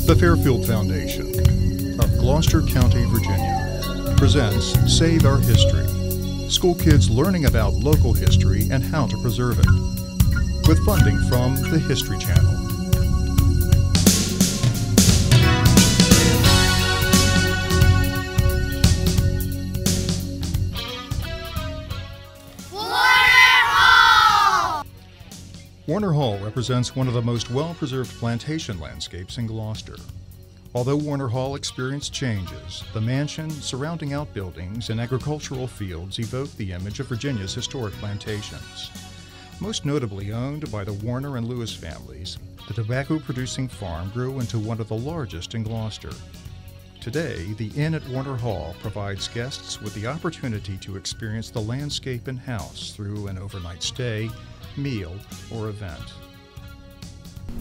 The Fairfield Foundation of Gloucester County, Virginia presents Save Our History, school kids learning about local history and how to preserve it, with funding from the History Channel. Warner Hall represents one of the most well-preserved plantation landscapes in Gloucester. Although Warner Hall experienced changes, the mansion, surrounding outbuildings, and agricultural fields evoke the image of Virginia's historic plantations. Most notably owned by the Warner and Lewis families, the tobacco-producing farm grew into one of the largest in Gloucester. Today, the Inn at Warner Hall provides guests with the opportunity to experience the landscape and house through an overnight stay, meal, or event.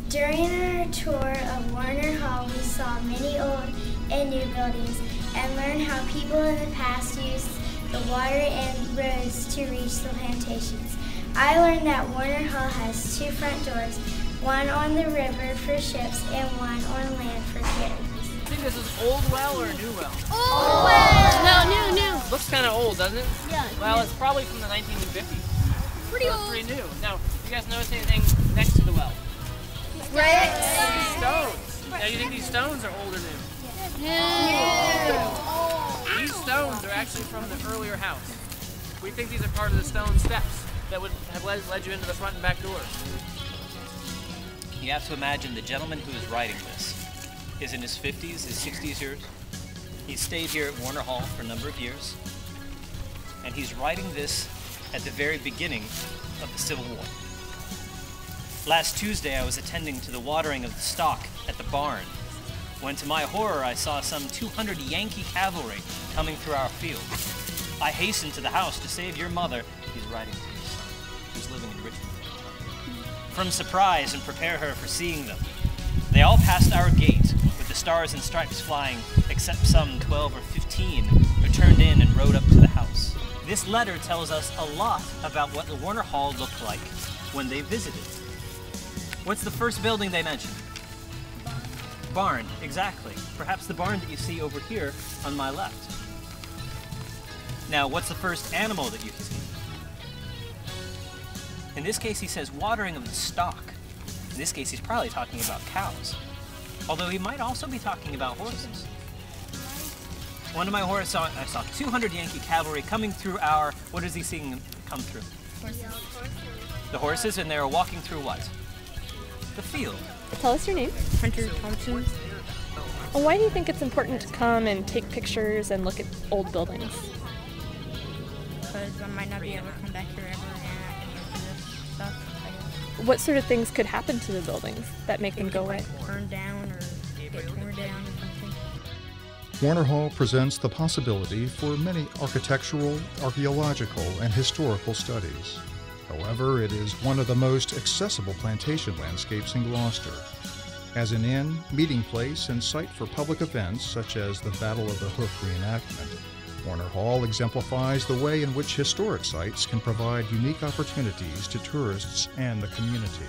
During our tour of Warner Hall, we saw many old and new buildings and learned how people in the past used the water and roads to reach the plantations. I learned that Warner Hall has two front doors, one on the river for ships and one on land for carriages. I think this is old well or a new well? Old well! No, new. Looks kind of old, doesn't it? Yeah. Well, it's probably from the 1950s. Pretty So old. it's pretty new. Now, you guys notice anything next to the well? These stones. Now, you think these stones are old or new? These stones are actually from the earlier house. We think these are part of the stone steps that would have led you into the front and back doors. You have to imagine the gentleman who is writing this is in his 50s, his 60s years. He's stayed here at Warner Hall for a number of years, and he's writing this at the very beginning of the Civil War. Last Tuesday, I was attending to the watering of the stock at the barn, when to my horror I saw some 200 Yankee cavalry coming through our field. I hastened to the house to save your mother, he's writing to his son, who's living in Richmond, from surprise and prepare her for seeing them. They all passed our gate, with the stars and stripes flying, except some 12 or 15 who turned in and rode up to the house. This letter tells us a lot about what the Warner Hall looked like when they visited. What's the first building they mentioned? Barn, exactly. Perhaps the barn that you see over here on my left. Now, what's the first animal that you see? In this case, he says watering of the stock. In this case, he's probably talking about cows. Although he might also be talking about horses. One of my horses, I saw 200 Yankee cavalry coming through our, what is he seeing them come through? Horses. The horses, and they are walking through what? The field. Tell us your name. Hunter Thompson. Well, why do you think it's important to come and take pictures and look at old buildings? Because I might not be able to come back here ever and I can answer this stuff, I guess. What sort of things could happen to the buildings that make them go away? Burn down or get torn down or something. Warner Hall presents the possibility for many architectural, archaeological, and historical studies. However, it is one of the most accessible plantation landscapes in Gloucester. As an inn, meeting place, and site for public events such as the Battle of the Hook reenactment, Warner Hall exemplifies the way in which historic sites can provide unique opportunities to tourists and the community.